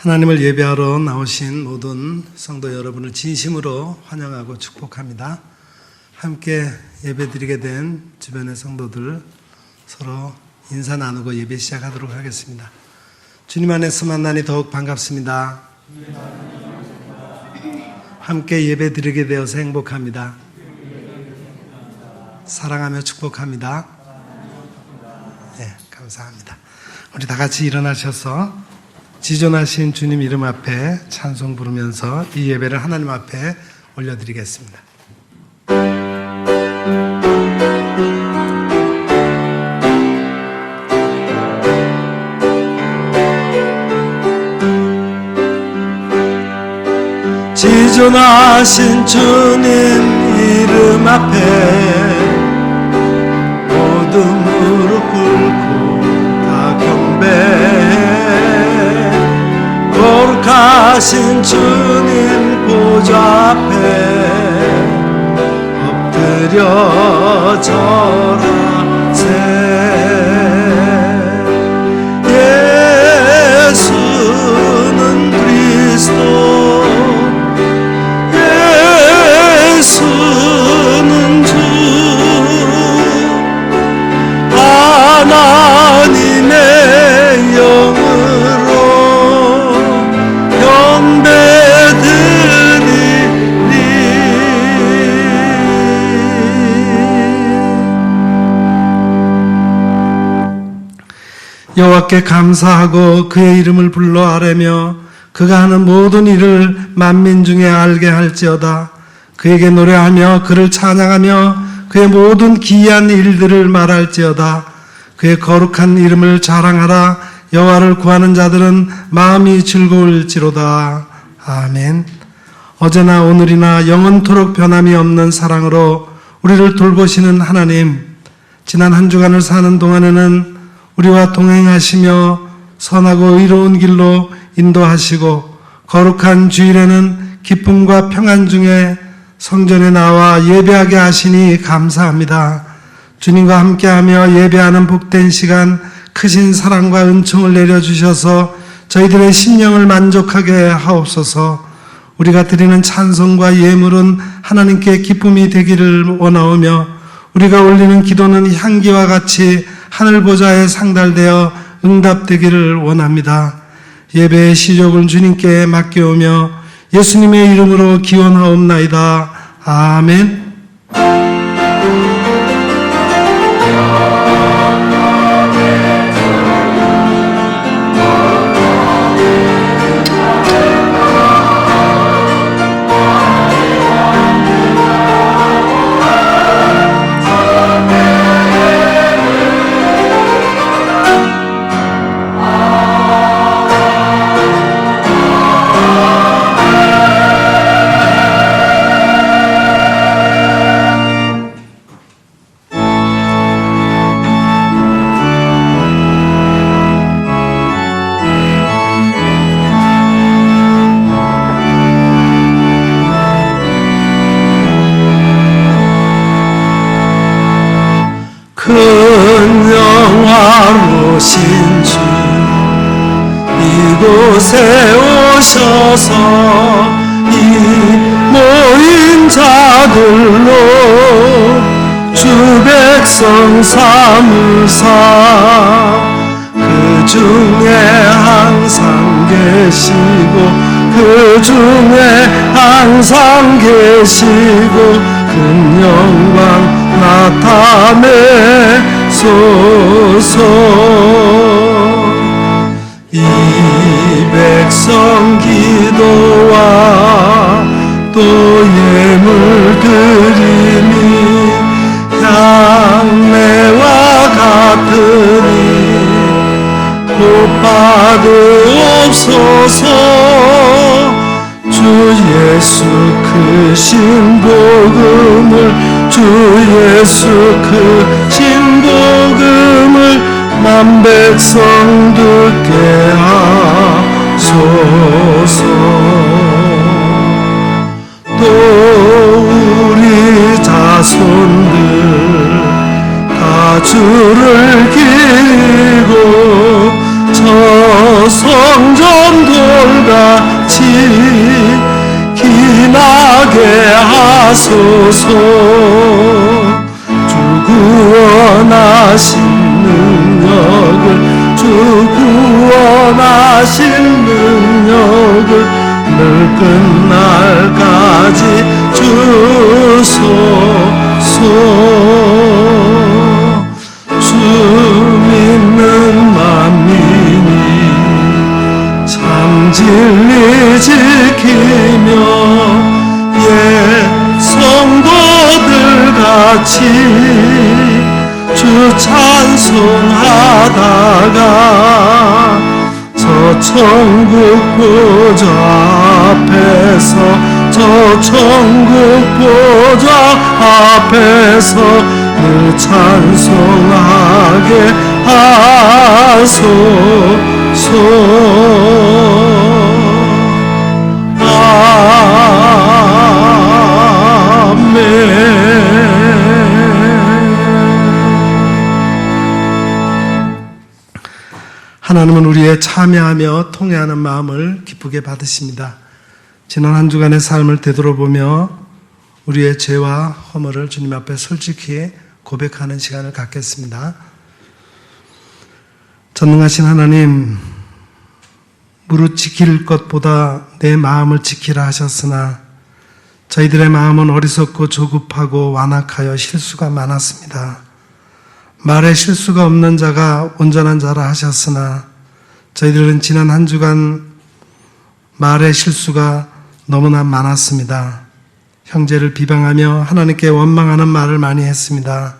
하나님을 예배하러 나오신 모든 성도 여러분을 진심으로 환영하고 축복합니다. 함께 예배드리게 된 주변의 성도들 서로 인사 나누고 예배 시작하도록 하겠습니다. 주님 안에서 만나니 더욱 반갑습니다. 함께 예배드리게 되어서 행복합니다. 사랑하며 축복합니다. 네, 감사합니다. 우리 다 같이 일어나셔서 지존하신 주님 이름 앞에 찬송 부르면서 이 예배를 하나님 앞에 올려드리겠습니다. 지존하신 주님 이름 앞에 모든 무릎 꿇고 다 경배해. 거룩하신 주님 보좌 앞에 엎드려 절하세. 예수는 그리스도, 예수는 주, 하나님의 영으로 여호와께 감사하고 그의 이름을 불러 아뢰며 그가 하는 모든 일을 만민 중에 알게 할지어다. 그에게 노래하며 그를 찬양하며 그의 모든 기이한 일들을 말할지어다. 그의 거룩한 이름을 자랑하라. 여호와를 구하는 자들은 마음이 즐거울지로다. 아멘. 어제나 오늘이나 영원토록 변함이 없는 사랑으로 우리를 돌보시는 하나님, 지난 한 주간을 사는 동안에는 우리와 동행하시며 선하고 의로운 길로 인도하시고 거룩한 주일에는 기쁨과 평안 중에 성전에 나와 예배하게 하시니 감사합니다. 주님과 함께하며 예배하는 복된 시간, 크신 사랑과 은총을 내려주셔서 저희들의 심령을 만족하게 하옵소서. 우리가 드리는 찬송과 예물은 하나님께 기쁨이 되기를 원하오며 우리가 올리는 기도는 향기와 같이 하늘 보좌에 상달되어 응답되기를 원합니다. 예배의 시족을 주님께 맡겨오며 예수님의 이름으로 기원하옵나이다. 아멘. 신주 이곳에 오셔서 이 모인 자들로 주 백성 삼으사 그 중에 항상 계시고 그 중에 항상 계시고 큰 영광 나타내소서. 이 백성 기도와 또 예물 드림이 향내와 같으니 곧 받으옵소서. 주 예수 크신 복음을, 주 예수 크신 복음을 만 백성 듣게 하소서. 또 우리 자손들 다 주를 기리고 저 성전 돌 같이 기나게 하소서. 주 구원하신 능력을, 주 구원하신 능력을 늘 끝날까지 주소서. 주 믿는 만민이 참 진리 지키며 예 성도들 같이 주 찬송하다가 저 천국 보좌 앞에서, 저 천국 보좌 앞에서 늘 찬송하게 하소서. 아멘. 하나님은 우리의 참여하며 통회하는 마음을 기쁘게 받으십니다. 지난 한 주간의 삶을 되돌아보며 우리의 죄와 허물을 주님 앞에 솔직히 고백하는 시간을 갖겠습니다. 전능하신 하나님, 무릇 지킬 것보다 내 마음을 지키라 하셨으나 저희들의 마음은 어리석고 조급하고 완악하여 실수가 많았습니다. 말에 실수가 없는 자가 온전한 자라 하셨으나 저희들은 지난 한 주간 말에 실수가 너무나 많았습니다. 형제를 비방하며 하나님께 원망하는 말을 많이 했습니다.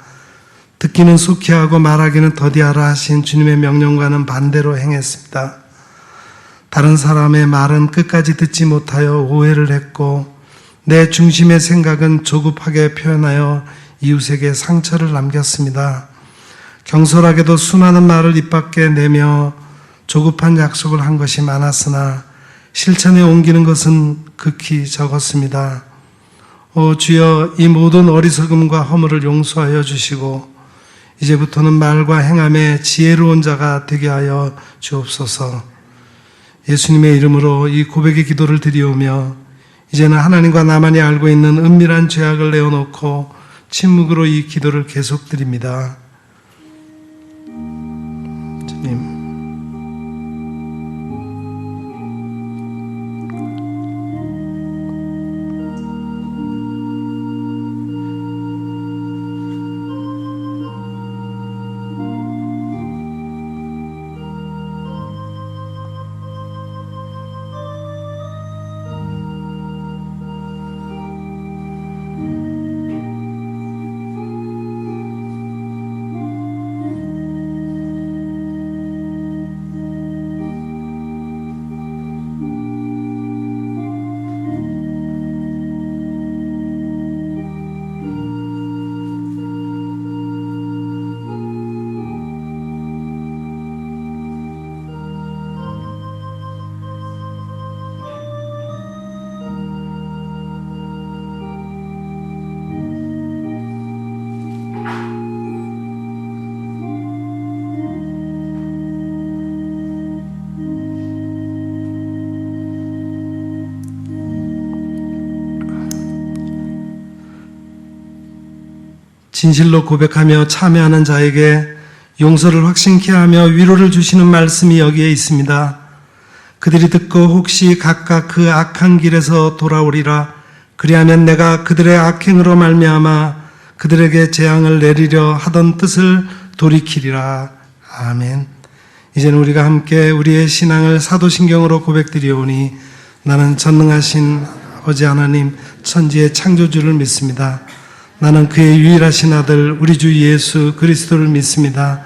듣기는 속히 하고 말하기는 더디하라 하신 주님의 명령과는 반대로 행했습니다. 다른 사람의 말은 끝까지 듣지 못하여 오해를 했고 내 중심의 생각은 조급하게 표현하여 이웃에게 상처를 남겼습니다. 경솔하게도 수많은 말을 입 밖에 내며 조급한 약속을 한 것이 많았으나 실천에 옮기는 것은 극히 적었습니다. 오 주여, 이 모든 어리석음과 허물을 용서하여 주시고 이제부터는 말과 행함에 지혜로운 자가 되게 하여 주옵소서. 예수님의 이름으로 이 고백의 기도를 드리오며 이제는 하나님과 나만이 알고 있는 은밀한 죄악을 내어놓고 침묵으로 이 기도를 계속 드립니다. 주님, 진실로 고백하며 참여하는 자에게 용서를 확신케 하며 위로를 주시는 말씀이 여기에 있습니다. 그들이 듣고 혹시 각각 그 악한 길에서 돌아오리라. 그리하면 내가 그들의 악행으로 말미암아 그들에게 재앙을 내리려 하던 뜻을 돌이키리라. 아멘. 이제는 우리가 함께 우리의 신앙을 사도신경으로 고백드리오니 나는 전능하신 아버지 하나님 천지의 창조주를 믿습니다. 나는 그의 유일하신 아들 우리 주 예수 그리스도를 믿습니다.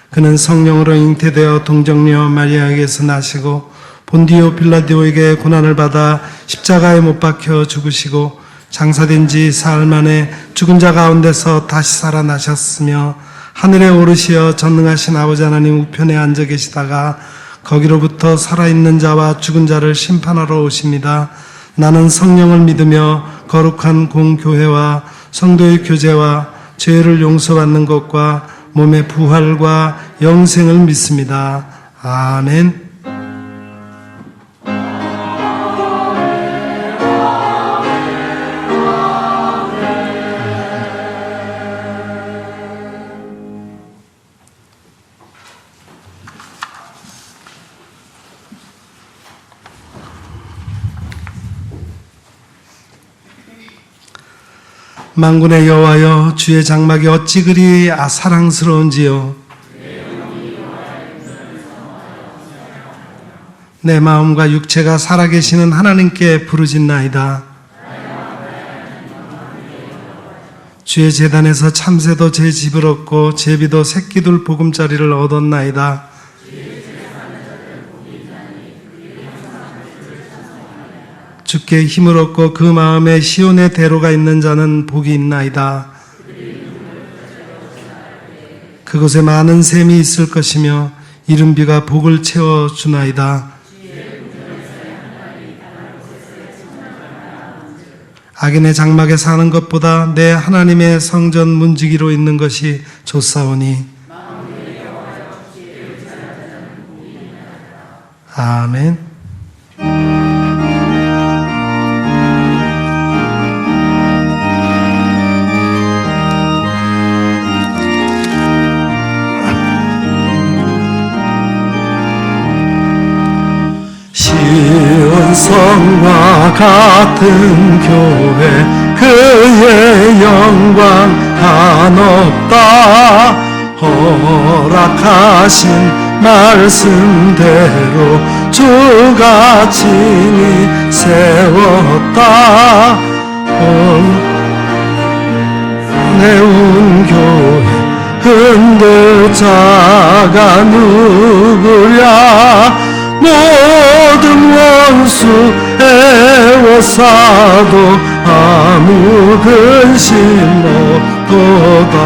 그는 성령으로 잉태되어 동정녀 마리아에게서 나시고 본디오 빌라디오에게 고난을 받아 십자가에 못 박혀 죽으시고 장사된 지 사흘 만에 죽은 자 가운데서 다시 살아나셨으며 하늘에 오르시어 전능하신 아버지 하나님 우편에 앉아 계시다가 거기로부터 살아있는 자와 죽은 자를 심판하러 오십니다. 나는 성령을 믿으며 거룩한 공교회와 성도의 교제와 죄를 용서받는 것과 몸의 부활과 영생을 믿습니다. 아멘. 만군의 여호와여, 주의 장막이 어찌 그리 사랑스러운지요. 내 마음과 육체가 살아계시는 하나님께 부르짖나이다. 주의 제단에서 참새도 제 집을 얻고 제비도 새끼들 보금자리를 얻었나이다. 주께 힘을 얻고 그 마음에 시온의 대로가 있는 자는 복이 있나이다. 그곳에 많은 샘이 있을 것이며 이른 비가 복을 채워주나이다. 악인의 장막에 사는 것보다 내 하나님의 성전 문지기로 있는 것이 좋사오니. 아멘. 시온성과 같은 교회, 그의 영광 한없다. 허락하신 말씀대로 주가 친히 세웠다. 내운 교회 흔들 자가 누구랴. 모든 원수 애워싸도 아무 근심 없도다.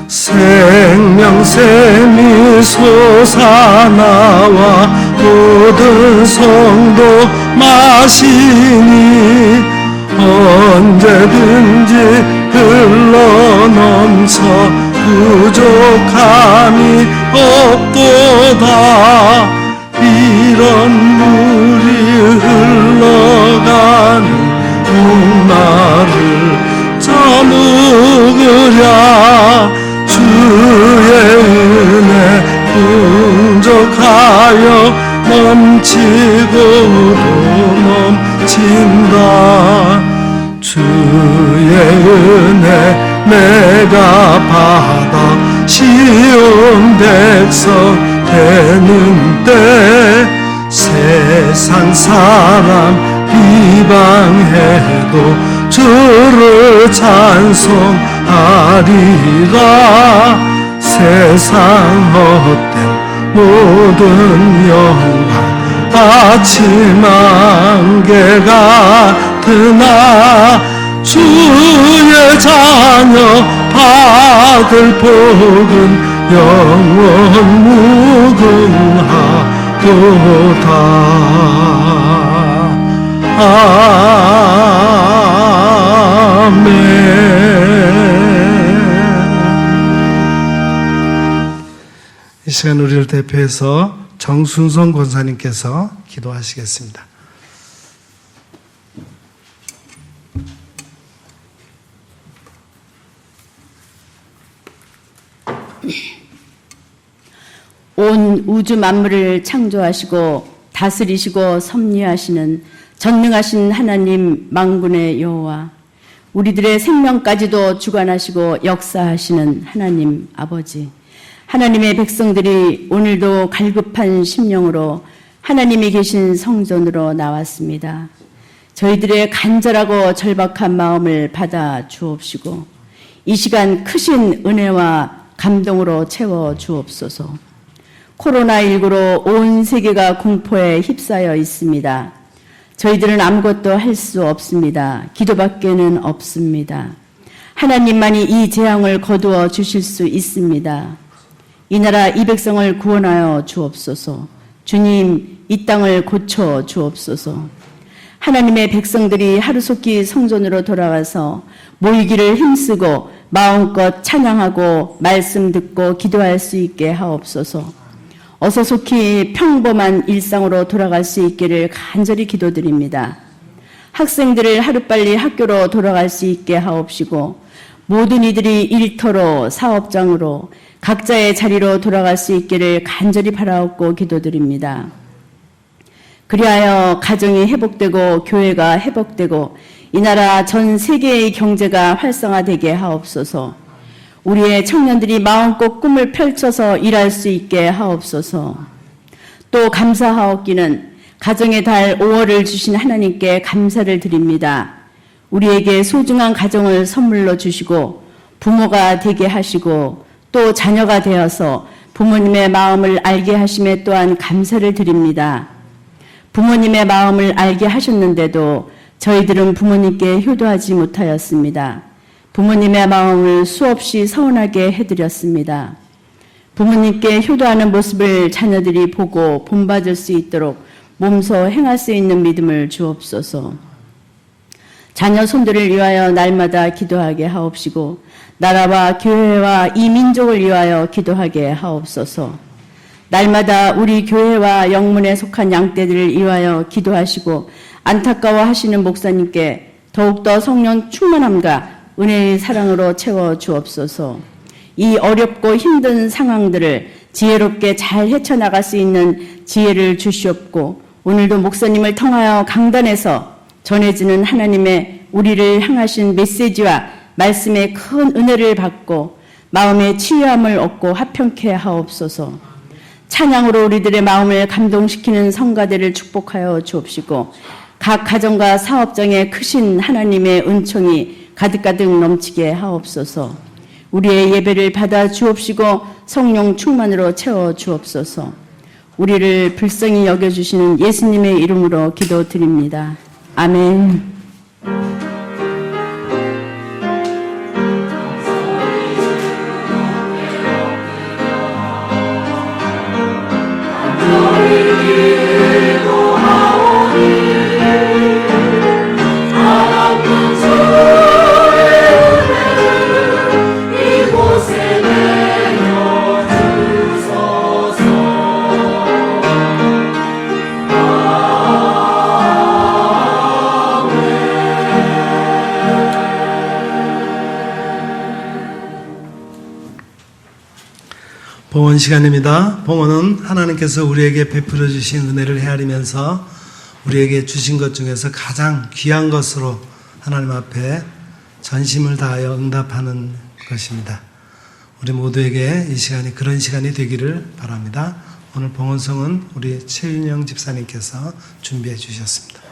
생명샘이 솟아나와 모든 성도 마시니 언제든지 흘러넘쳐 부족함이 없도다. 이런 물이 흘러가는 목마를 저무으랴. 주의 은혜 풍족하여 넘치고도 넘친다. 주의 은혜 내가 받아 시온 백성 되는 때 세상 사람 비방해도 주를 찬송하리라. 세상 헛된 모든 영광 아침 안개 같으나 주의 자녀 받을 복은 영원 무궁하도다. 아멘. 이 시간 우리를 대표해서 정순성 권사님께서 기도하시겠습니다. 온 우주 만물을 창조하시고 다스리시고 섭리하시는 전능하신 하나님 만군의 여호와, 우리들의 생명까지도 주관하시고 역사하시는 하나님 아버지, 하나님의 백성들이 오늘도 갈급한 심령으로 하나님이 계신 성전으로 나왔습니다. 저희들의 간절하고 절박한 마음을 받아 주옵시고 이 시간 크신 은혜와 감동으로 채워 주옵소서. 코로나19로 온 세계가 공포에 휩싸여 있습니다. 저희들은 아무것도 할 수 없습니다. 기도밖에는 없습니다. 하나님만이 이 재앙을 거두어 주실 수 있습니다. 이 나라 이 백성을 구원하여 주옵소서. 주님, 이 땅을 고쳐 주옵소서. 하나님의 백성들이 하루속히 성전으로 돌아와서 모이기를 힘쓰고 마음껏 찬양하고 말씀 듣고 기도할 수 있게 하옵소서. 어서 속히 평범한 일상으로 돌아갈 수 있기를 간절히 기도드립니다. 학생들을 하루빨리 학교로 돌아갈 수 있게 하옵시고 모든 이들이 일터로 사업장으로 각자의 자리로 돌아갈 수 있기를 간절히 바라옵고 기도드립니다. 그리하여 가정이 회복되고 교회가 회복되고 이 나라 전 세계의 경제가 활성화되게 하옵소서. 우리의 청년들이 마음껏 꿈을 펼쳐서 일할 수 있게 하옵소서. 또 감사하옵기는 가정의 달 5월을 주신 하나님께 감사를 드립니다. 우리에게 소중한 가정을 선물로 주시고 부모가 되게 하시고 또 자녀가 되어서 부모님의 마음을 알게 하심에 또한 감사를 드립니다. 부모님의 마음을 알게 하셨는데도 저희들은 부모님께 효도하지 못하였습니다. 부모님의 마음을 수없이 서운하게 해드렸습니다. 부모님께 효도하는 모습을 자녀들이 보고 본받을 수 있도록 몸소 행할 수 있는 믿음을 주옵소서. 자녀 손들을 위하여 날마다 기도하게 하옵시고 나라와 교회와 이 민족을 위하여 기도하게 하옵소서. 날마다 우리 교회와 영문에 속한 양떼들을 위하여 기도하시고 안타까워하시는 목사님께 더욱더 성령 충만함과 은혜의 사랑으로 채워 주옵소서. 이 어렵고 힘든 상황들을 지혜롭게 잘 헤쳐나갈 수 있는 지혜를 주시옵고 오늘도 목사님을 통하여 강단에서 전해지는 하나님의 우리를 향하신 메시지와 말씀의 큰 은혜를 받고 마음의 치유함을 얻고 화평케 하옵소서. 찬양으로 우리들의 마음을 감동시키는 성가대를 축복하여 주옵시고 각 가정과 사업장에 크신 하나님의 은총이 가득가득 넘치게 하옵소서. 우리의 예배를 받아 주옵시고 성령 충만으로 채워 주옵소서. 우리를 불쌍히 여겨주시는 예수님의 이름으로 기도드립니다. 아멘. 봉헌 시간입니다. 봉헌은 하나님께서 우리에게 베풀어 주신 은혜를 헤아리면서 우리에게 주신 것 중에서 가장 귀한 것으로 하나님 앞에 전심을 다하여 응답하는 것입니다. 우리 모두에게 이 시간이 그런 시간이 되기를 바랍니다. 오늘 봉헌송은 우리 최윤영 집사님께서 준비해 주셨습니다.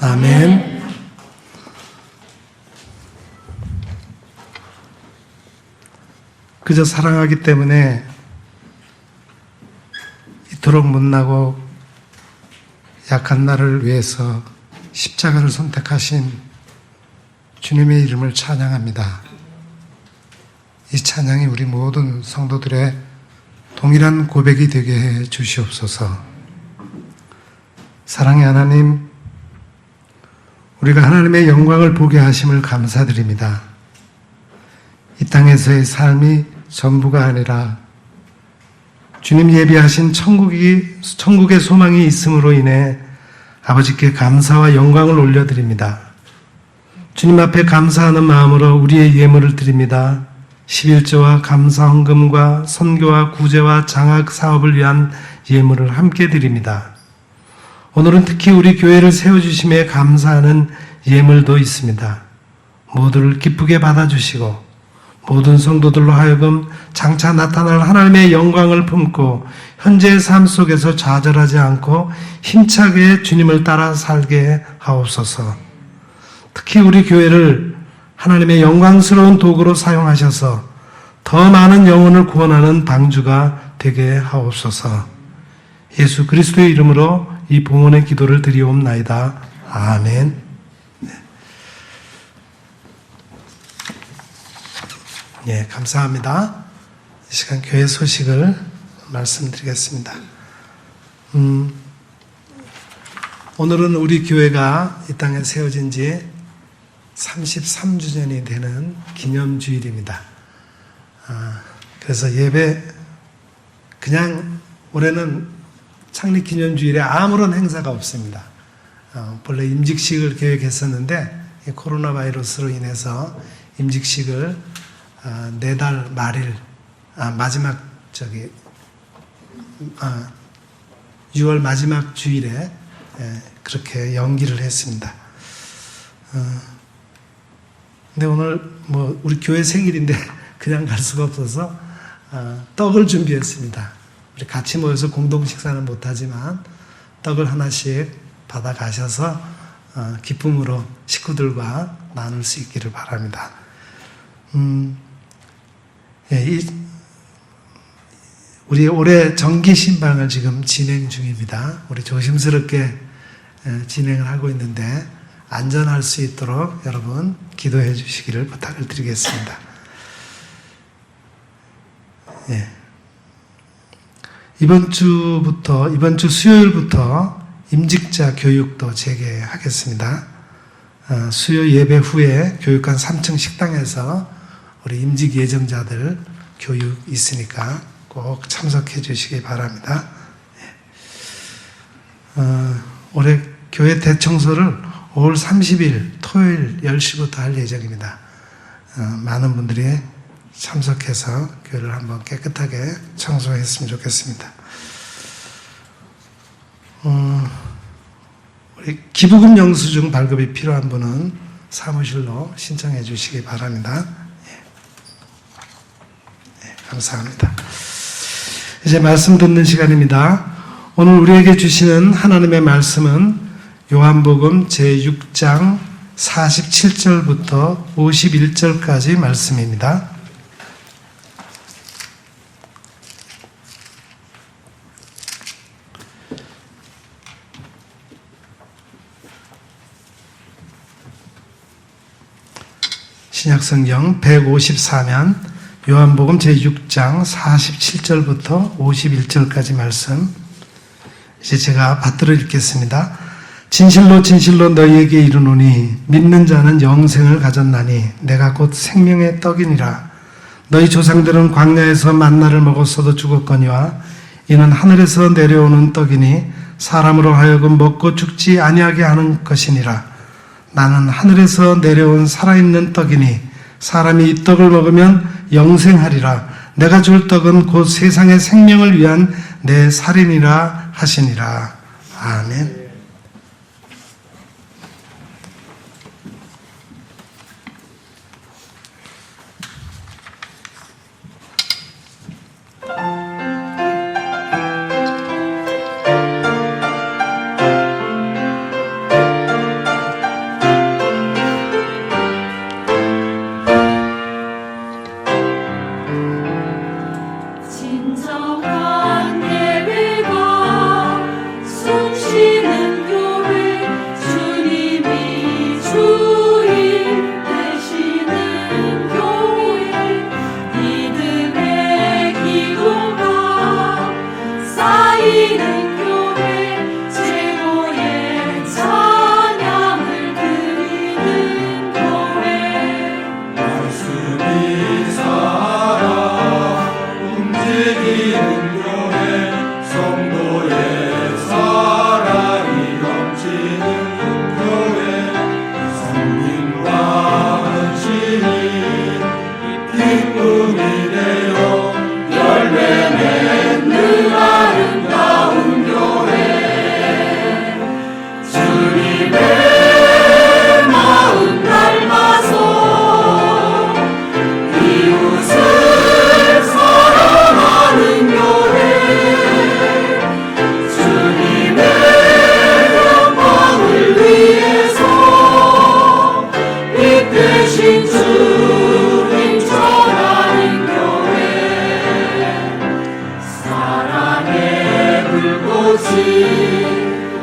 아멘. 그저 사랑하기 때문에 이토록 못나고 약한 나를 위해서 십자가를 선택하신 주님의 이름을 찬양합니다. 이 찬양이 우리 모든 성도들의 동일한 고백이 되게 해 주시옵소서. 사랑의 하나님, 우리가 하나님의 영광을 보게 하심을 감사드립니다. 이 땅에서의 삶이 전부가 아니라 주님 예비하신 천국의 소망이 있음으로 인해 아버지께 감사와 영광을 올려드립니다. 주님 앞에 감사하는 마음으로 우리의 예물을 드립니다. 11조와 감사 헌금과 선교와 구제와 장학 사업을 위한 예물을 함께 드립니다. 오늘은 특히 우리 교회를 세워주심에 감사하는 예물도 있습니다. 모두를 기쁘게 받아주시고 모든 성도들로 하여금 장차 나타날 하나님의 영광을 품고 현재의 삶 속에서 좌절하지 않고 힘차게 주님을 따라 살게 하옵소서. 특히 우리 교회를 하나님의 영광스러운 도구로 사용하셔서 더 많은 영혼을 구원하는 방주가 되게 하옵소서. 예수 그리스도의 이름으로 이 봉헌의 기도를 드리옵나이다. 아멘. 예, 감사합니다. 이 시간 교회 소식을 말씀드리겠습니다. 오늘은 우리 교회가 이 땅에 세워진 지 33주년이 되는 기념주일입니다. 그래서 예배, 그냥 올해는 창립기념주일에 아무런 행사가 없습니다. 본래 임직식을 계획했었는데 코로나 바이러스로 인해서 임직식을 4달 말일, 마지막 6월 마지막 주일에 그렇게 연기를 했습니다. 근데 오늘 우리 교회 생일인데 그냥 갈 수가 없어서 떡을 준비했습니다. 우리 같이 모여서 공동 식사는 못하지만 떡을 하나씩 받아 가셔서 기쁨으로 식구들과 나눌 수 있기를 바랍니다. 우리 올해 정기 신방을 지금 진행 중입니다. 우리 조심스럽게 진행을 하고 있는데 안전할 수 있도록 여러분 기도해 주시기를 부탁을 드리겠습니다. 예. 이번 주 수요일부터 임직자 교육도 재개하겠습니다. 수요 예배 후에 교육관 3층 식당에서 우리 임직 예정자들 교육 있으니까 꼭 참석해 주시기 바랍니다. 올해 교회 대청소를 5월 30일 토요일 10시부터 할 예정입니다. 많은 분들이 참석해서 교회를 한번 깨끗하게 청소했으면 좋겠습니다. 우리 기부금 영수증 발급이 필요한 분은 사무실로 신청해 주시기 바랍니다. 감사합니다. 이제 말씀 듣는 시간입니다. 오늘 우리에게 주시는 하나님의 말씀은 요한복음 제6장 47절부터 51절까지 말씀입니다. 신약성경 154면 요한복음 제6장 47절부터 51절까지 말씀, 이제 제가 받들어 읽겠습니다. 진실로 진실로 너희에게 이르노니 믿는 자는 영생을 가졌나니 내가 곧 생명의 떡이니라. 너희 조상들은 광야에서 만나를 먹었어도 죽었거니와 이는 하늘에서 내려오는 떡이니 사람으로 하여금 먹고 죽지 아니하게 하는 것이니라. 나는 하늘에서 내려온 살아있는 떡이니 사람이 이 떡을 먹으면 영생하리라. 내가 줄 떡은 곧 세상의 생명을 위한 내 살이니라 하시니라. 아멘.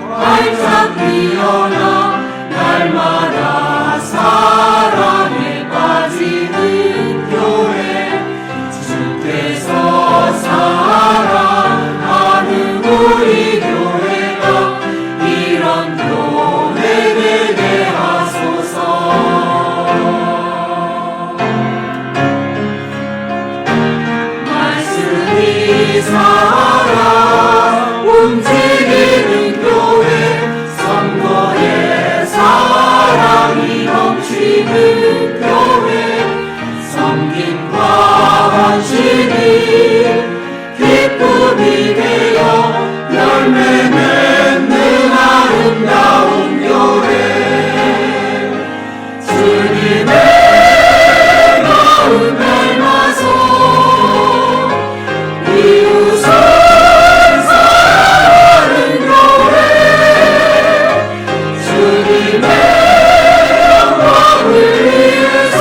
활짝 피어나 날마다 사랑에 빠지는 교회, 주께서 사랑하는 우리 교회가 이런 교회 되게 하소서. 말씀이 살아 움직이는 교회, 성도의 사랑이 넘치는 교회, 섬김과 헌신이 기쁨이 되어 열매 맺는 아름다운 교회, 주님의 마음 닮아서 이웃을 사랑하는 교회, 주님의 영광을 위해서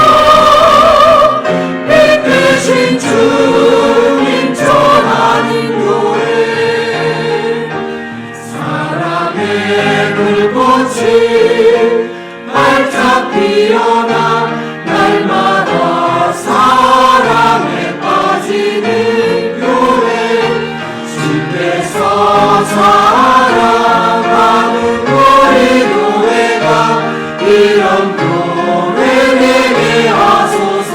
빛 대신 주님 전하는 교회, 사랑의 불꽃이 활짝 피어나 날마다 사랑에 빠지는 교회, 주께서 사랑하는 우리 교회가 이런 교회 되게 하소서.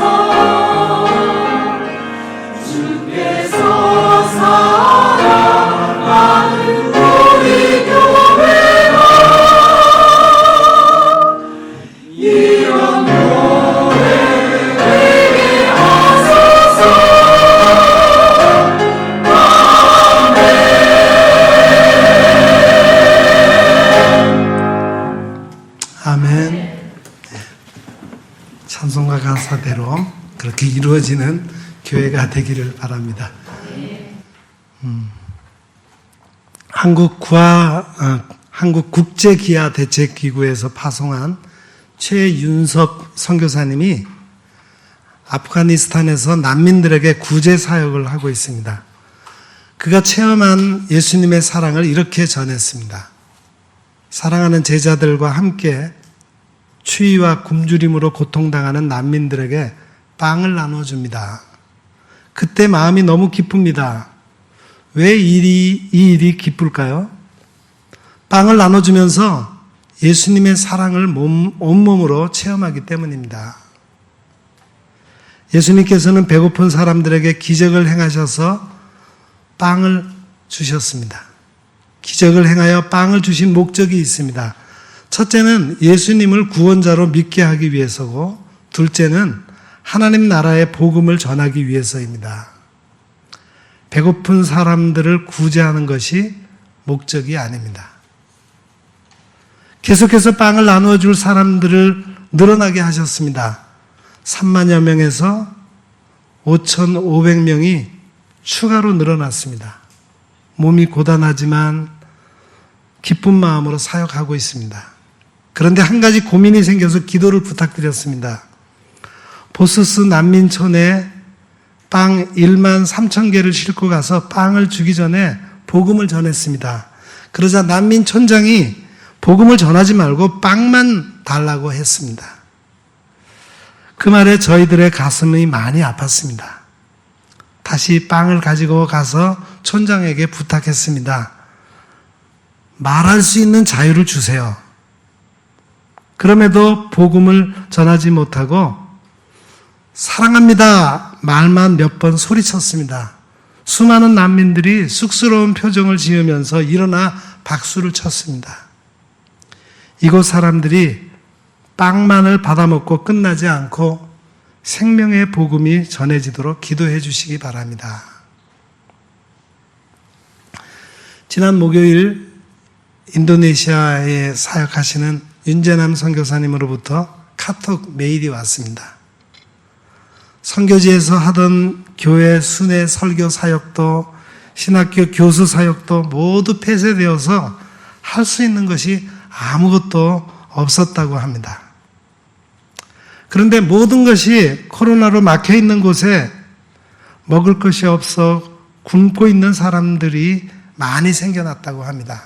주께서 사랑하는 우리 교회가 이런 교회 되게 하소서. 아멘. 네. 찬송가 가사대로 그렇게 이루어지는 교회가 되기를 바랍니다. 한국국제기아대책기구에서 파송한 최윤섭 선교사님이 아프가니스탄에서 난민들에게 구제 사역을 하고 있습니다. 그가 체험한 예수님의 사랑을 이렇게 전했습니다. 사랑하는 제자들과 함께 추위와 굶주림으로 고통당하는 난민들에게 빵을 나눠줍니다. 그때 마음이 너무 기쁩니다. 왜 이 일이 기쁠까요? 빵을 나눠주면서 예수님의 사랑을 온몸으로 체험하기 때문입니다. 예수님께서는 배고픈 사람들에게 기적을 행하셔서 빵을 주셨습니다. 기적을 행하여 빵을 주신 목적이 있습니다. 첫째는 예수님을 구원자로 믿게 하기 위해서고, 둘째는 하나님 나라의 복음을 전하기 위해서입니다. 배고픈 사람들을 구제하는 것이 목적이 아닙니다. 계속해서 빵을 나누어 줄 사람들을 늘어나게 하셨습니다. 3만여 명에서 5,500명이 추가로 늘어났습니다. 몸이 고단하지만 기쁜 마음으로 사역하고 있습니다. 그런데 한 가지 고민이 생겨서 기도를 부탁드렸습니다. 보스스 난민촌에 빵 1만 3천 개를 싣고 가서 빵을 주기 전에 복음을 전했습니다. 그러자 난민촌장이 복음을 전하지 말고 빵만 달라고 했습니다. 그 말에 저희들의 가슴이 많이 아팠습니다. 다시 빵을 가지고 가서 촌장에게 부탁했습니다. 말할 수 있는 자유를 주세요. 그럼에도 복음을 전하지 못하고 사랑합니다 말만 몇 번 소리쳤습니다. 수많은 난민들이 쑥스러운 표정을 지으면서 일어나 박수를 쳤습니다. 이곳 사람들이 빵만을 받아먹고 끝나지 않고 생명의 복음이 전해지도록 기도해 주시기 바랍니다. 지난 목요일 인도네시아에 사역하시는 윤재남 선교사님으로부터 카톡 메일이 왔습니다. 선교지에서 하던 교회 순회 설교 사역도 신학교 교수 사역도 모두 폐쇄되어서 할 수 있는 것이 아무것도 없었다고 합니다. 그런데 모든 것이 코로나로 막혀 있는 곳에 먹을 것이 없어 굶고 있는 사람들이 많이 생겨났다고 합니다.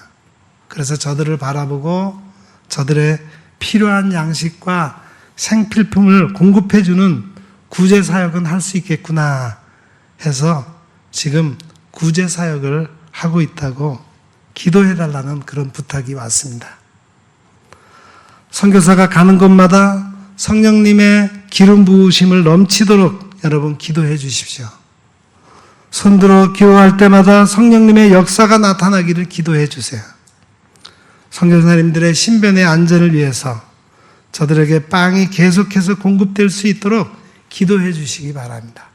그래서 저들을 바라보고 저들의 필요한 양식과 생필품을 공급해주는 구제사역은 할 수 있겠구나 해서 지금 구제사역을 하고 있다고 기도해달라는 그런 부탁이 왔습니다. 선교사가 가는 곳마다 성령님의 기름 부으심을 넘치도록 여러분 기도해 주십시오. 손들어 기도할 때마다 성령님의 역사가 나타나기를 기도해 주세요. 선교사님들의 신변의 안전을 위해서 저들에게 빵이 계속해서 공급될 수 있도록 기도해 주시기 바랍니다.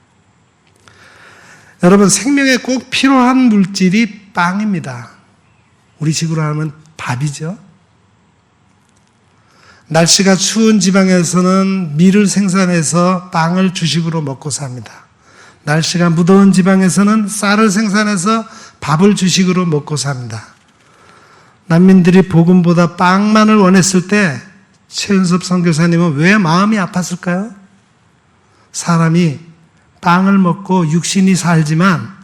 여러분, 생명에 꼭 필요한 물질이 빵입니다. 우리 식으로 하면 밥이죠. 날씨가 추운 지방에서는 밀을 생산해서 빵을 주식으로 먹고 삽니다. 날씨가 무더운 지방에서는 쌀을 생산해서 밥을 주식으로 먹고 삽니다. 난민들이 복음보다 빵만을 원했을 때 최은섭 선교사님은 왜 마음이 아팠을까요? 사람이 빵을 먹고 육신이 살지만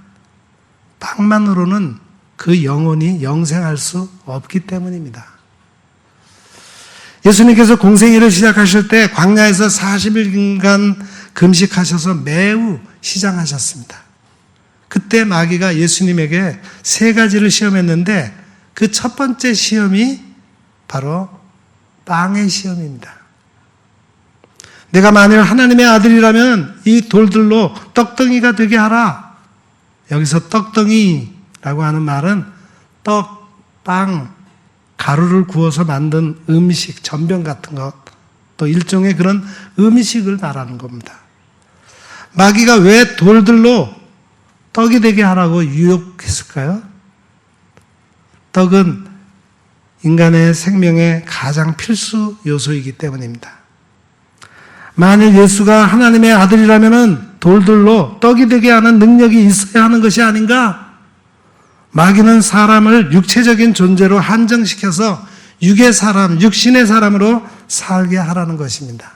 빵만으로는 그 영혼이 영생할 수 없기 때문입니다. 예수님께서 공생애를 시작하실 때 광야에서 40일간 금식하셔서 매우 시장하셨습니다. 그때 마귀가 예수님에게 3가지를 시험했는데 그 첫 번째 시험이 바로 빵의 시험입니다. 내가 만일 하나님의 아들이라면 이 돌들로 떡덩이가 되게 하라. 여기서 떡덩이라고 하는 말은 떡, 빵, 가루를 구워서 만든 음식, 전병 같은 것, 또 일종의 그런 음식을 말하는 겁니다. 마귀가 왜 돌들로 떡이 되게 하라고 유혹했을까요? 떡은 인간의 생명의 가장 필수 요소이기 때문입니다. 만일 예수가 하나님의 아들이라면 돌들로 떡이 되게 하는 능력이 있어야 하는 것이 아닌가? 마귀는 사람을 육체적인 존재로 한정시켜서 육의 사람, 육신의 사람으로 살게 하라는 것입니다.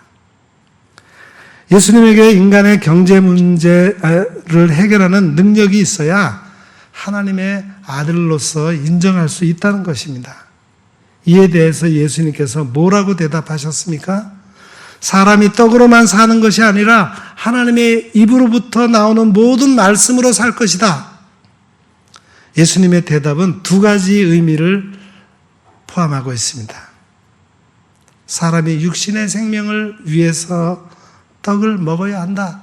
예수님에게 인간의 경제 문제를 해결하는 능력이 있어야 하나님의 아들로서 인정할 수 있다는 것입니다. 이에 대해서 예수님께서 뭐라고 대답하셨습니까? 사람이 떡으로만 사는 것이 아니라 하나님의 입으로부터 나오는 모든 말씀으로 살 것이다. 예수님의 대답은 2가지 의미를 포함하고 있습니다. 사람이 육신의 생명을 위해서 떡을 먹어야 한다.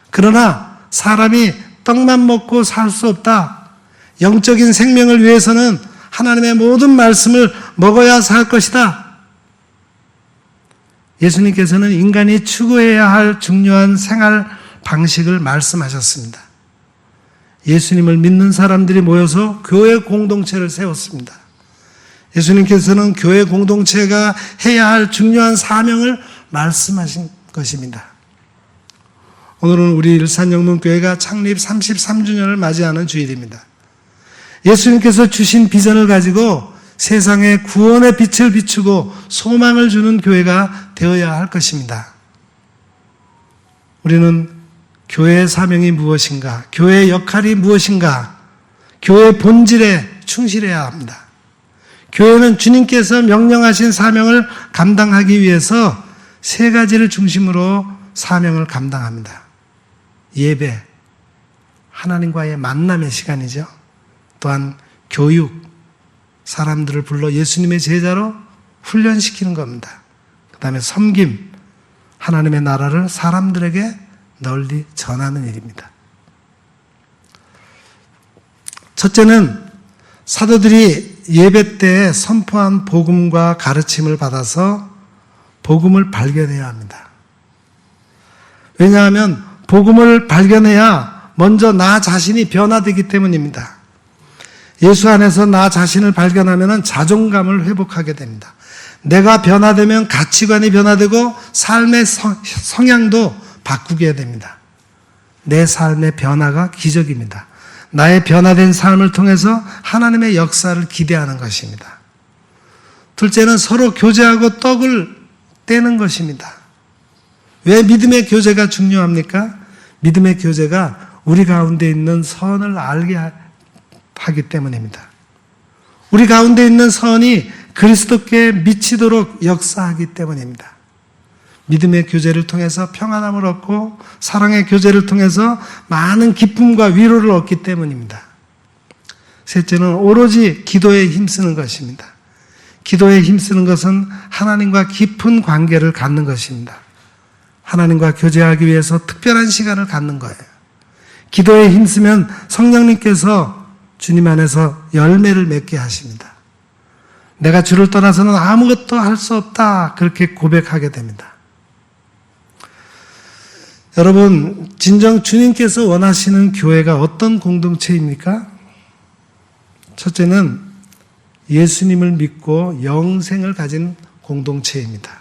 그러나 사람이 떡만 먹고 살 수 없다. 영적인 생명을 위해서는 하나님의 모든 말씀을 먹어야 살 것이다. 예수님께서는 인간이 추구해야 할 중요한 생활 방식을 말씀하셨습니다. 예수님을 믿는 사람들이 모여서 교회 공동체를 세웠습니다. 예수님께서는 교회 공동체가 해야 할 중요한 사명을 말씀하신 것입니다. 오늘은 우리 일산영문교회가 창립 33주년을 맞이하는 주일입니다. 예수님께서 주신 비전을 가지고 세상에 구원의 빛을 비추고 소망을 주는 교회가 되어야 할 것입니다. 우리는 교회의 사명이 무엇인가, 교회의 역할이 무엇인가, 교회의 본질에 충실해야 합니다. 교회는 주님께서 명령하신 사명을 감당하기 위해서 3가지를 중심으로 사명을 감당합니다. 예배, 하나님과의 만남의 시간이죠. 또한 교육, 사람들을 불러 예수님의 제자로 훈련시키는 겁니다. 그 다음에 섬김, 하나님의 나라를 사람들에게 널리 전하는 일입니다. 첫째는 사도들이 예배 때 선포한 복음과 가르침을 받아서 복음을 발견해야 합니다. 왜냐하면 복음을 발견해야 먼저 나 자신이 변화되기 때문입니다. 예수 안에서 나 자신을 발견하면 자존감을 회복하게 됩니다. 내가 변화되면 가치관이 변화되고 삶의 성향도 바꾸게 됩니다. 내 삶의 변화가 기적입니다. 나의 변화된 삶을 통해서 하나님의 역사를 기대하는 것입니다. 둘째는 서로 교제하고 떡을 떼는 것입니다. 왜 믿음의 교제가 중요합니까? 믿음의 교제가 우리 가운데 있는 선을 알게 하기 때문입니다. 우리 가운데 있는 선이 그리스도께 미치도록 역사하기 때문입니다. 믿음의 교제를 통해서 평안함을 얻고 사랑의 교제를 통해서 많은 기쁨과 위로를 얻기 때문입니다. 셋째는 오로지 기도에 힘쓰는 것입니다. 기도에 힘쓰는 것은 하나님과 깊은 관계를 갖는 것입니다. 하나님과 교제하기 위해서 특별한 시간을 갖는 거예요. 기도에 힘쓰면 성령님께서 주님 안에서 열매를 맺게 하십니다. 내가 주를 떠나서는 아무것도 할 수 없다, 그렇게 고백하게 됩니다. 여러분, 진정 주님께서 원하시는 교회가 어떤 공동체입니까? 첫째는 예수님을 믿고 영생을 가진 공동체입니다.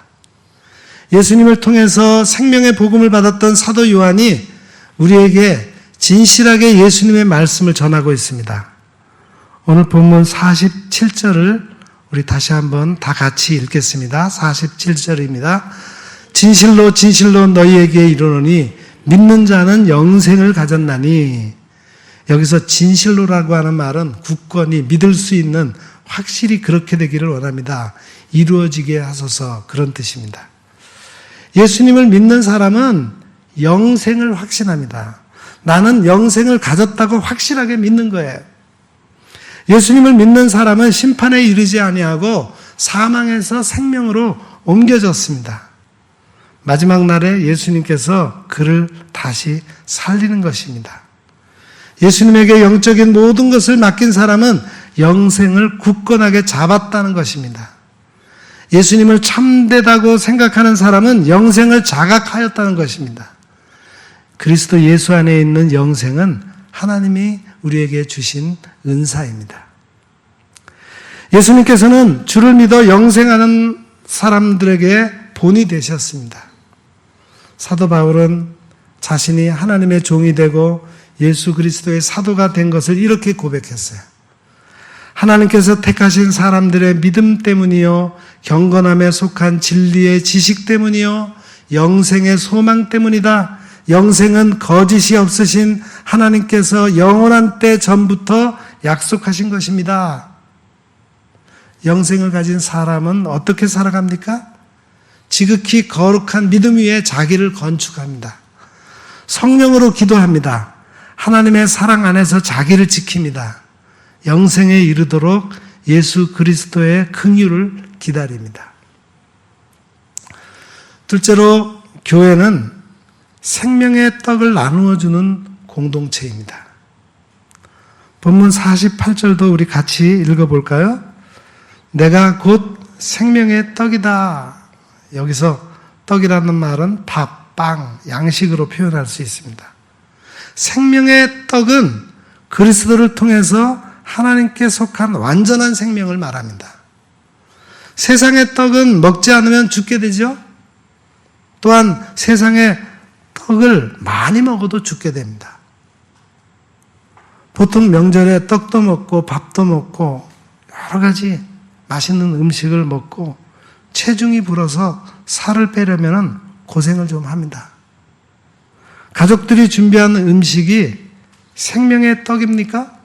예수님을 통해서 생명의 복음을 받았던 사도 요한이 우리에게 진실하게 예수님의 말씀을 전하고 있습니다. 오늘 본문 47절을 우리 다시 한번 다 같이 읽겠습니다. 47절입니다. 진실로 진실로 너희에게 이르노니 믿는 자는 영생을 가졌나니. 여기서 진실로라고 하는 말은 굳건히 믿을 수 있는, 확실히 그렇게 되기를 원합니다. 이루어지게 하소서, 그런 뜻입니다. 예수님을 믿는 사람은 영생을 확신합니다. 나는 영생을 가졌다고 확실하게 믿는 거예요. 예수님을 믿는 사람은 심판에 이르지 아니하고 사망에서 생명으로 옮겨졌습니다. 마지막 날에 예수님께서 그를 다시 살리는 것입니다. 예수님에게 영적인 모든 것을 맡긴 사람은 영생을 굳건하게 잡았다는 것입니다. 예수님을 참되다고 생각하는 사람은 영생을 자각하였다는 것입니다. 그리스도 예수 안에 있는 영생은 하나님이 우리에게 주신 은사입니다. 예수님께서는 주를 믿어 영생하는 사람들에게 본이 되셨습니다. 사도 바울은 자신이 하나님의 종이 되고 예수 그리스도의 사도가 된 것을 이렇게 고백했어요. 하나님께서 택하신 사람들의 믿음 때문이요, 경건함에 속한 진리의 지식 때문이요, 영생의 소망 때문이다. 영생은 거짓이 없으신 하나님께서 영원한 때 전부터 약속하신 것입니다. 영생을 가진 사람은 어떻게 살아갑니까? 지극히 거룩한 믿음 위에 자기를 건축합니다. 성령으로 기도합니다. 하나님의 사랑 안에서 자기를 지킵니다. 영생에 이르도록 예수 그리스도의 긍휼을 기다립니다. 둘째로, 교회는 생명의 떡을 나누어 주는 공동체입니다. 본문 48절도 우리 같이 읽어볼까요? 내가 곧 생명의 떡이다. 여기서 떡이라는 말은 밥, 빵, 양식으로 표현할 수 있습니다. 생명의 떡은 그리스도를 통해서 하나님께 속한 완전한 생명을 말합니다. 세상의 떡은 먹지 않으면 죽게 되죠. 또한 세상의 떡을 많이 먹어도 죽게 됩니다. 보통 명절에 떡도 먹고 밥도 먹고 여러 가지 맛있는 음식을 먹고 체중이 불어서 살을 빼려면 고생을 좀 합니다. 가족들이 준비한 음식이 생명의 떡입니까?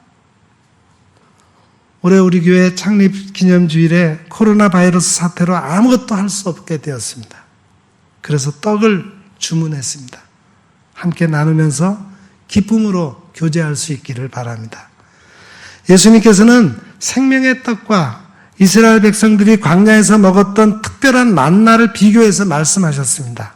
올해 우리 교회 창립 기념주일에 코로나 바이러스 사태로 아무것도 할 수 없게 되었습니다. 그래서 떡을 주문했습니다. 함께 나누면서 기쁨으로 교제할 수 있기를 바랍니다. 예수님께서는 생명의 떡과 이스라엘 백성들이 광야에서 먹었던 특별한 만나를 비교해서 말씀하셨습니다.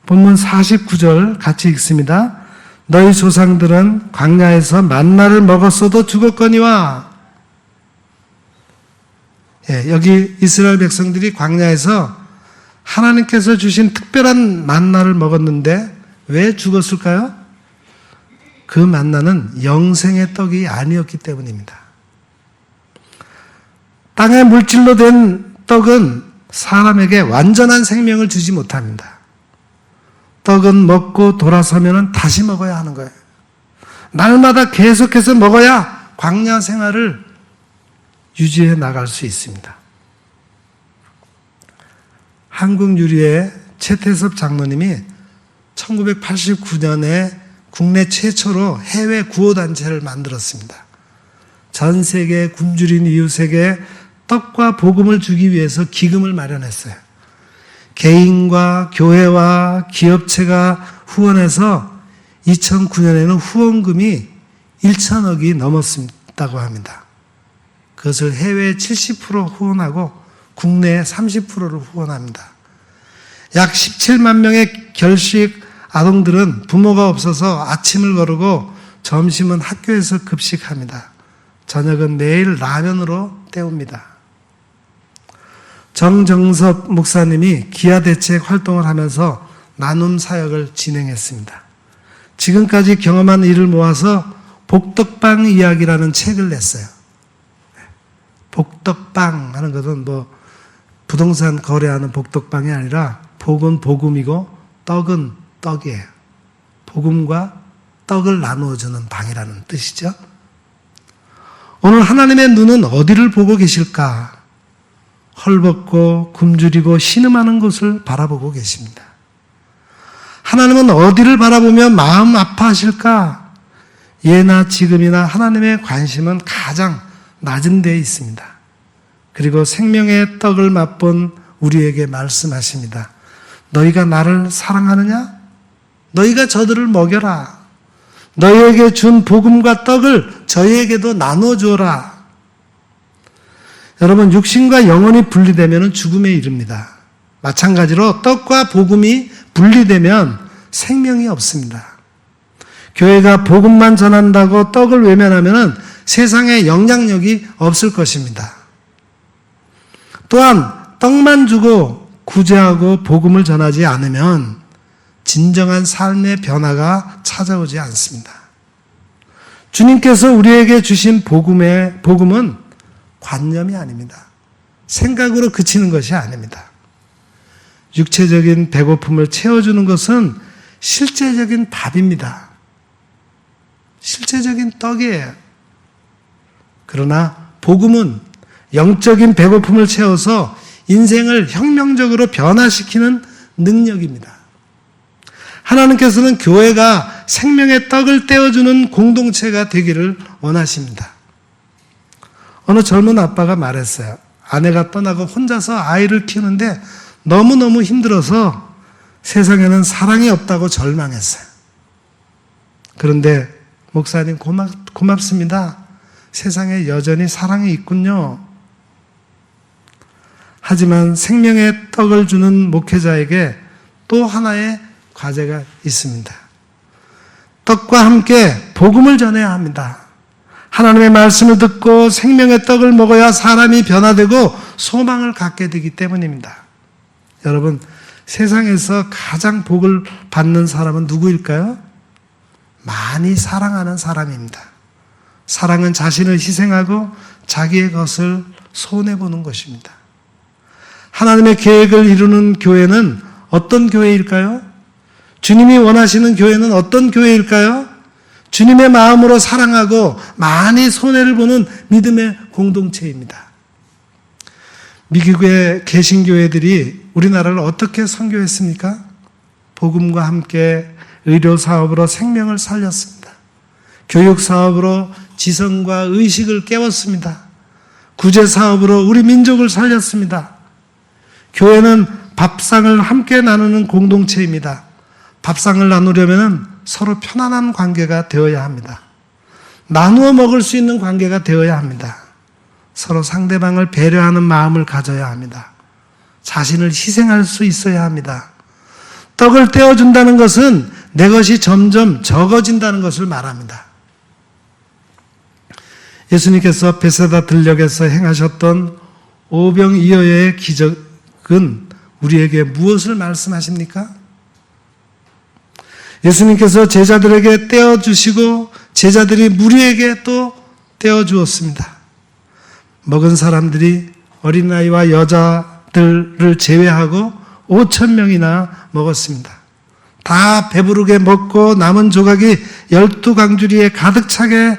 본문 49절 같이 읽습니다. 너희 조상들은 광야에서 만나를 먹었어도 죽었거니와. 여기 이스라엘 백성들이 광야에서 하나님께서 주신 특별한 만나를 먹었는데 왜 죽었을까요? 그 만나는 영생의 떡이 아니었기 때문입니다. 땅의 물질로 된 떡은 사람에게 완전한 생명을 주지 못합니다. 떡은 먹고 돌아서면 다시 먹어야 하는 거예요. 날마다 계속해서 먹어야 광야 생활을 유지해 나갈 수 있습니다. 한국유리의 최태섭 장로님이 1989년에 국내 최초로 해외 구호단체를 만들었습니다. 전 세계 굶주린 이웃에게 떡과 복음을 주기 위해서 기금을 마련했어요. 개인과 교회와 기업체가 후원해서 2009년에는 후원금이 1천억이 넘었다고 합니다. 그것을 해외 70% 후원하고 국내 30%를 후원합니다. 약 17만 명의 결식 아동들은 부모가 없어서 아침을 거르고 점심은 학교에서 급식합니다. 저녁은 매일 라면으로 때웁니다. 정정섭 목사님이 기아대책 활동을 하면서 나눔 사역을 진행했습니다. 지금까지 경험한 일을 모아서 복덕방 이야기라는 책을 냈어요. 복덕방 하는 것은 부동산 거래하는 복덕방이 아니라 복은 복음이고 떡은 떡이에요. 복음과 떡을 나누어주는 방이라는 뜻이죠. 오늘 하나님의 눈은 어디를 보고 계실까? 헐벗고 굶주리고 신음하는 곳을 바라보고 계십니다. 하나님은 어디를 바라보며 마음 아파하실까? 예나 지금이나 하나님의 관심은 가장 낮은 데에 있습니다. 그리고 생명의 떡을 맛본 우리에게 말씀하십니다. 너희가 나를 사랑하느냐? 너희가 저들을 먹여라. 너희에게 준 복음과 떡을 저희에게도 나눠 주어라. 여러분, 육신과 영혼이 분리되면 죽음에 이릅니다. 마찬가지로 떡과 복음이 분리되면 생명이 없습니다. 교회가 복음만 전한다고 떡을 외면하면 세상에 영향력이 없을 것입니다. 또한 떡만 주고 구제하고 복음을 전하지 않으면 진정한 삶의 변화가 찾아오지 않습니다. 주님께서 우리에게 주신 복음은 관념이 아닙니다. 생각으로 그치는 것이 아닙니다. 육체적인 배고픔을 채워주는 것은 실제적인 밥입니다. 실제적인 떡이에요. 그러나 복음은 영적인 배고픔을 채워서 인생을 혁명적으로 변화시키는 능력입니다. 하나님께서는 교회가 생명의 떡을 떼어주는 공동체가 되기를 원하십니다. 어느 젊은 아빠가 말했어요. 아내가 떠나고 혼자서 아이를 키우는데 너무너무 힘들어서 세상에는 사랑이 없다고 절망했어요. 그런데 목사님 고맙습니다. 세상에 여전히 사랑이 있군요. 하지만 생명의 떡을 주는 목회자에게 또 하나의 과제가 있습니다. 떡과 함께 복음을 전해야 합니다. 하나님의 말씀을 듣고 생명의 떡을 먹어야 사람이 변화되고 소망을 갖게 되기 때문입니다. 여러분, 세상에서 가장 복을 받는 사람은 누구일까요? 많이 사랑하는 사람입니다. 사랑은 자신을 희생하고 자기의 것을 손해보는 것입니다. 하나님의 계획을 이루는 교회는 어떤 교회일까요? 주님이 원하시는 교회는 어떤 교회일까요? 주님의 마음으로 사랑하고 많이 손해를 보는 믿음의 공동체입니다. 미국의 개신교회들이 우리나라를 어떻게 선교했습니까? 복음과 함께 의료사업으로 생명을 살렸습니다. 교육사업으로 지성과 의식을 깨웠습니다. 구제사업으로 우리 민족을 살렸습니다. 교회는 밥상을 함께 나누는 공동체입니다. 밥상을 나누려면 서로 편안한 관계가 되어야 합니다. 나누어 먹을 수 있는 관계가 되어야 합니다. 서로 상대방을 배려하는 마음을 가져야 합니다. 자신을 희생할 수 있어야 합니다. 떡을 떼어준다는 것은 내 것이 점점 적어진다는 것을 말합니다. 예수님께서 베세다 들녘에서 행하셨던 오병이어의 기적은 우리에게 무엇을 말씀하십니까? 예수님께서 제자들에게 떼어주시고 제자들이 무리에게 또 떼어주었습니다. 먹은 사람들이 어린아이와 여자들을 제외하고 5,000명이나 먹었습니다. 다 배부르게 먹고 남은 조각이 12강주리에 가득 차게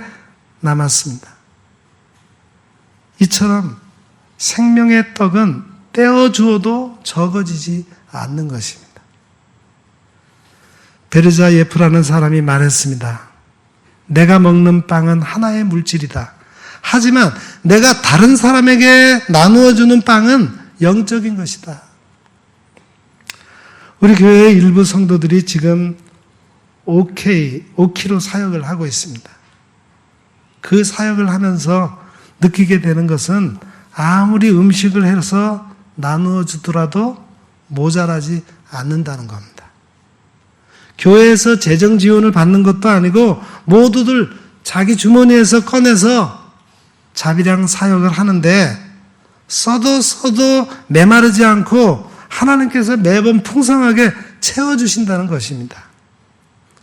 남았습니다. 이처럼 생명의 떡은 떼어주어도 적어지지 않는 것입니다. 베르자 예프라는 사람이 말했습니다. 내가 먹는 빵은 하나의 물질이다. 하지만 내가 다른 사람에게 나누어 주는 빵은 영적인 것이다. 우리 교회의 일부 성도들이 지금 오키로 사역을 하고 있습니다. 그 사역을 하면서 느끼게 되는 것은 아무리 음식을 해서 나누어 주더라도 모자라지 않는다는 겁니다. 교회에서 재정 지원을 받는 것도 아니고 모두들 자기 주머니에서 꺼내서 자비량 사역을 하는데 써도 메마르지 않고 하나님께서 매번 풍성하게 채워주신다는 것입니다.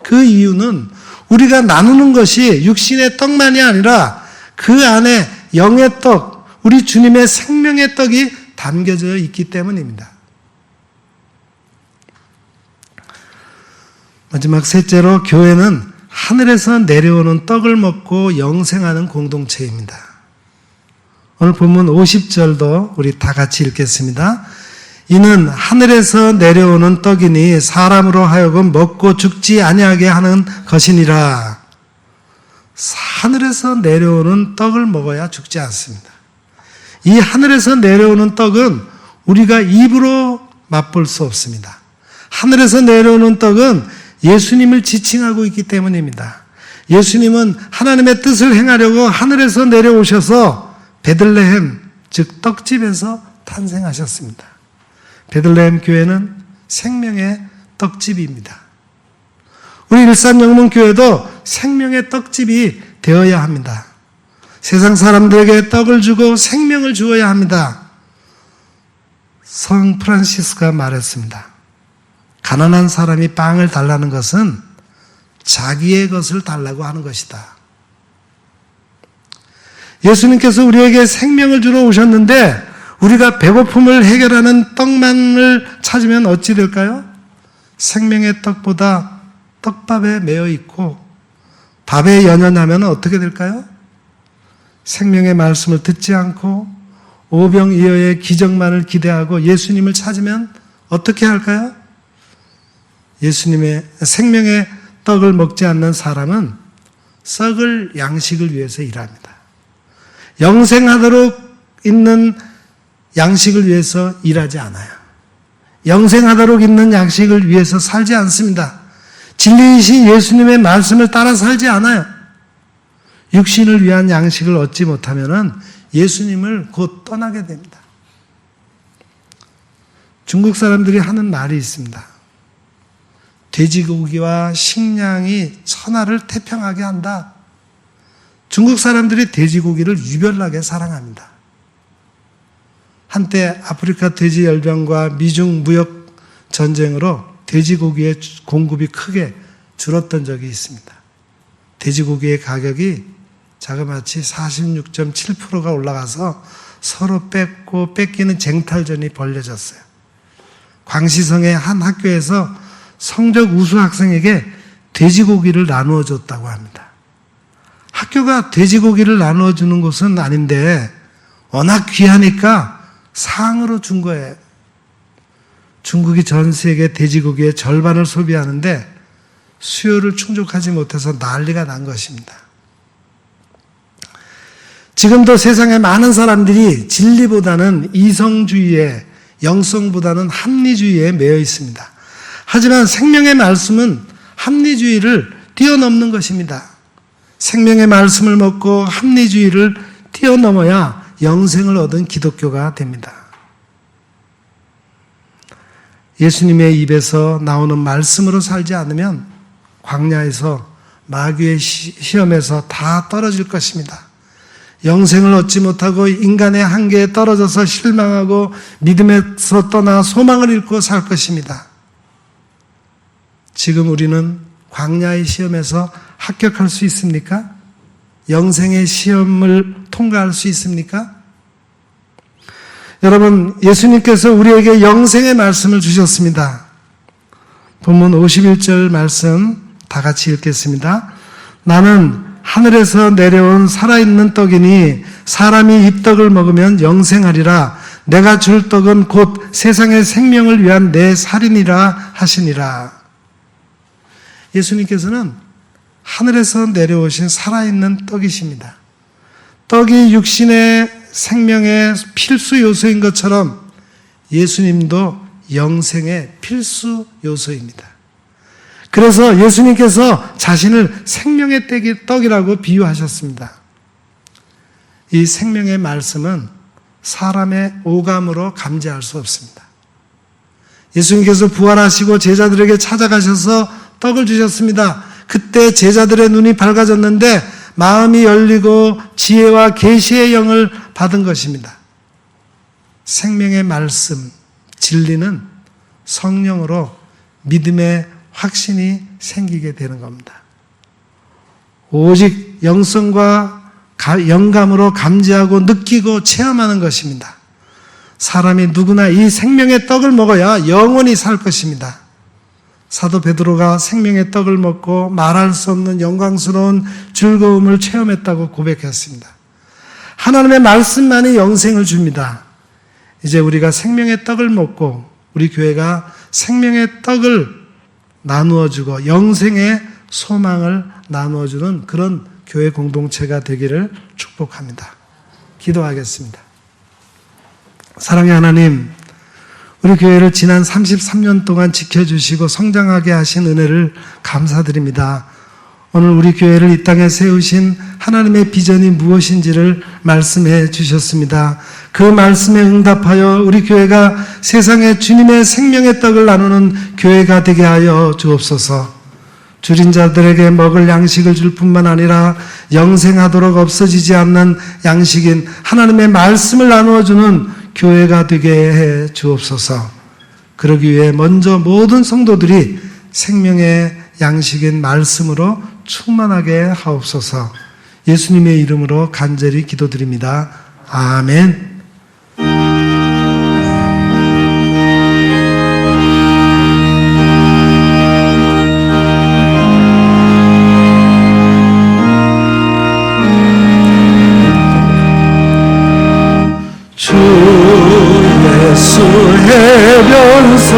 그 이유는 우리가 나누는 것이 육신의 떡만이 아니라 그 안에 영의 떡, 우리 주님의 생명의 떡이 담겨져 있기 때문입니다. 마지막 셋째로 교회는 하늘에서 내려오는 떡을 먹고 영생하는 공동체입니다. 오늘 본문 50절도 우리 다 같이 읽겠습니다. 이는 하늘에서 내려오는 떡이니 사람으로 하여금 먹고 죽지 아니하게 하는 것이니라. 하늘에서 내려오는 떡을 먹어야 죽지 않습니다. 이 하늘에서 내려오는 떡은 우리가 입으로 맛볼 수 없습니다. 하늘에서 내려오는 떡은 예수님을 지칭하고 있기 때문입니다. 예수님은 하나님의 뜻을 행하려고 하늘에서 내려오셔서 베들레헴, 즉 떡집에서 탄생하셨습니다. 베들레헴 교회는 생명의 떡집입니다. 우리 일산영문교회도 생명의 떡집이 되어야 합니다. 세상 사람들에게 떡을 주고 생명을 주어야 합니다. 성 프란시스가 말했습니다. 가난한 사람이 빵을 달라는 것은 자기의 것을 달라고 하는 것이다. 예수님께서 우리에게 생명을 주러 오셨는데 우리가 배고픔을 해결하는 떡만을 찾으면 어찌 될까요? 생명의 떡보다 떡밥에 매여 있고 밥에 연연하면 어떻게 될까요? 생명의 말씀을 듣지 않고 오병이어의 기적만을 기대하고 예수님을 찾으면 어떻게 할까요? 예수님의 생명의 떡을 먹지 않는 사람은 썩을 양식을 위해서 일합니다. 영생하도록 있는 양식을 위해서 일하지 않아요. 영생하도록 있는 양식을 위해서 살지 않습니다. 진리이신 예수님의 말씀을 따라 살지 않아요. 육신을 위한 양식을 얻지 못하면 예수님을 곧 떠나게 됩니다. 중국 사람들이 하는 말이 있습니다. 돼지고기와 식량이 천하를 태평하게 한다. 중국 사람들이 돼지고기를 유별나게 사랑합니다. 한때 아프리카 돼지열병과 미중 무역 전쟁으로 돼지고기의 공급이 크게 줄었던 적이 있습니다. 돼지고기의 가격이 자그마치 46.7%가 올라가서 서로 뺏고 뺏기는 쟁탈전이 벌려졌어요. 광시성의 한 학교에서 성적 우수 학생에게 돼지고기를 나누어 줬다고 합니다. 학교가 돼지고기를 나누어 주는 곳은 아닌데 워낙 귀하니까 상으로 준 거예요. 중국이 전 세계 돼지고기의 절반을 소비하는데 수요를 충족하지 못해서 난리가 난 것입니다. 지금도 세상에 많은 사람들이 진리보다는 이성주의에, 영성보다는 합리주의에 매여 있습니다. 하지만 생명의 말씀은 합리주의를 뛰어넘는 것입니다. 생명의 말씀을 먹고 합리주의를 뛰어넘어야 영생을 얻은 기독교가 됩니다. 예수님의 입에서 나오는 말씀으로 살지 않으면 광야에서 마귀의 시험에서 다 떨어질 것입니다. 영생을 얻지 못하고 인간의 한계에 떨어져서 실망하고 믿음에서 떠나 소망을 잃고 살 것입니다. 지금 우리는 광야의 시험에서 합격할 수 있습니까? 영생의 시험을 통과할 수 있습니까? 여러분, 예수님께서 우리에게 영생의 말씀을 주셨습니다. 본문 51절 말씀 다 같이 읽겠습니다. 나는 하늘에서 내려온 살아있는 떡이니 사람이 이 떡을 먹으면 영생하리라. 내가 줄 떡은 곧 세상의 생명을 위한 내 살이니라 하시니라. 예수님께서는 하늘에서 내려오신 살아있는 떡이십니다. 떡이 육신의 생명의 필수 요소인 것처럼 예수님도 영생의 필수 요소입니다. 그래서 예수님께서 자신을 생명의 떡이라고 비유하셨습니다. 이 생명의 말씀은 사람의 오감으로 감지할 수 없습니다. 예수님께서 부활하시고 제자들에게 찾아가셔서 떡을 주셨습니다. 그때 제자들의 눈이 밝아졌는데 마음이 열리고 지혜와 계시의 영을 받은 것입니다. 생명의 말씀, 진리는 성령으로 믿음의 확신이 생기게 되는 겁니다. 오직 영성과 영감으로 감지하고 느끼고 체험하는 것입니다. 사람이 누구나 이 생명의 떡을 먹어야 영원히 살 것입니다. 사도 베드로가 생명의 떡을 먹고 말할 수 없는 영광스러운 즐거움을 체험했다고 고백했습니다. 하나님의 말씀만이 영생을 줍니다. 이제 우리가 생명의 떡을 먹고 우리 교회가 생명의 떡을 나누어주고 영생의 소망을 나누어주는 그런 교회 공동체가 되기를 축복합니다. 기도하겠습니다. 사랑의 하나님, 우리 교회를 지난 33년 동안 지켜주시고 성장하게 하신 은혜를 감사드립니다. 오늘 우리 교회를 이 땅에 세우신 하나님의 비전이 무엇인지를 말씀해 주셨습니다. 그 말씀에 응답하여 우리 교회가 세상에 주님의 생명의 떡을 나누는 교회가 되게 하여 주옵소서. 줄인 자들에게 먹을 양식을 줄 뿐만 아니라 영생하도록 없어지지 않는 양식인 하나님의 말씀을 나누어주는 교회가 되게 해 주옵소서. 그러기 위해 먼저 모든 성도들이 생명의 양식인 말씀으로 충만하게 하옵소서. 예수님의 이름으로 간절히 기도드립니다. 아멘. 주 예수 해변서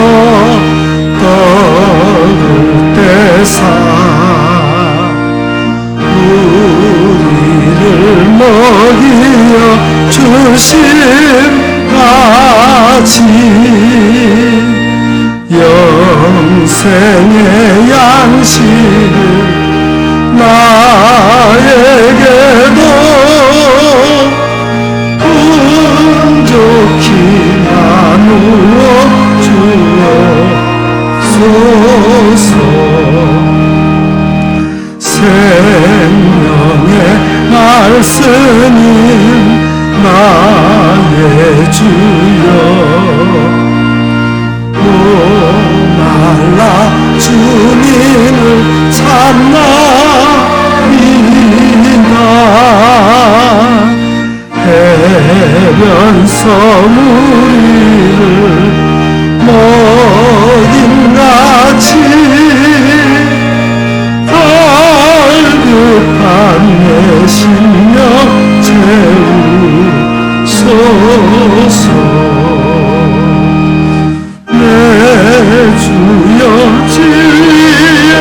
떡을 떼사 우리를 먹이어 주심 같이 영생의 양식을 나에게도 좋기 나누어 주옵소서. 생명의 말씀인 나의 주여 목말라 주님을 찾나이다. 해변서 무리를 먹인같이 갈급한 내 심령 채우소서. 내 주여 진리의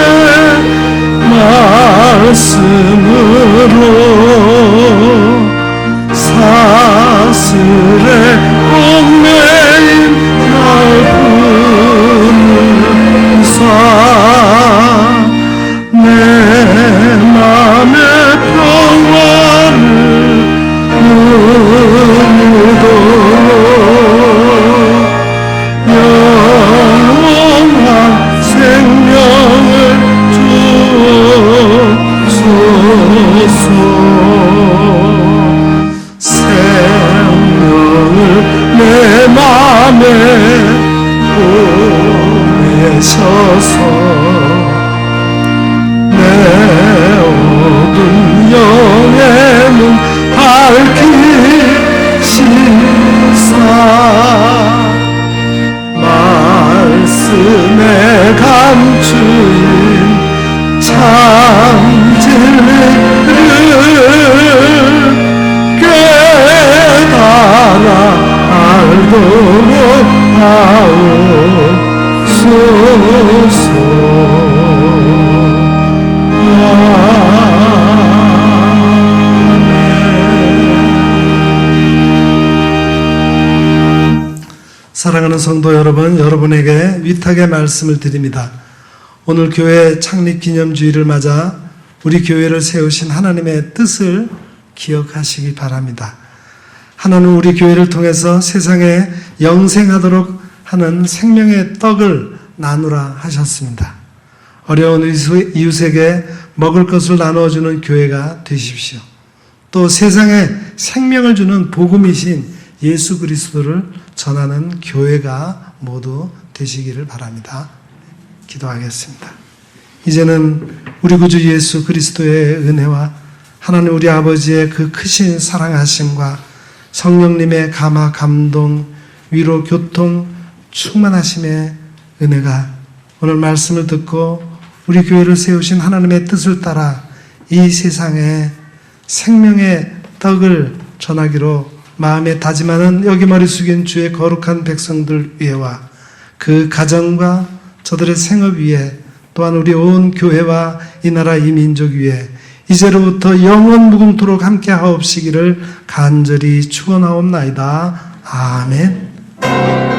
말씀으로 사슬의 얽매인 날분을 사 내 맘의 평화를 누르도록 영원한 생명을 주옵소서. 생명을 사랑하는 성도 여러분, 여러분에게 위탁의 말씀을 드립니다. 오늘 교회 창립 기념주일을 맞아 우리 교회를 세우신 하나님의 뜻을 기억하시기 바랍니다. 하나님은 우리 교회를 통해서 세상에 영생하도록 하는 생명의 떡을 나누라 하셨습니다. 어려운 이웃에게 먹을 것을 나누어주는 교회가 되십시오. 또 세상에 생명을 주는 복음이신 예수 그리스도를 전하는 교회가 모두 되시기를 바랍니다. 기도하겠습니다. 이제는 우리 구주 예수 그리스도의 은혜와 하나님 우리 아버지의 그 크신 사랑하심과 성령님의 감화, 감동, 위로, 교통, 충만하심의 은혜가 오늘 말씀을 듣고 우리 교회를 세우신 하나님의 뜻을 따라 이 세상에 생명의 떡을 전하기로 마음에 다짐하는 여기 머리 숙인 주의 거룩한 백성들 위에와 그 가정과 저들의 생업 위에 또한 우리 온 교회와 이 나라 이 민족 위에 이제로부터 영원 무궁토록 함께 하옵시기를 간절히 축원하옵나이다. 아멘.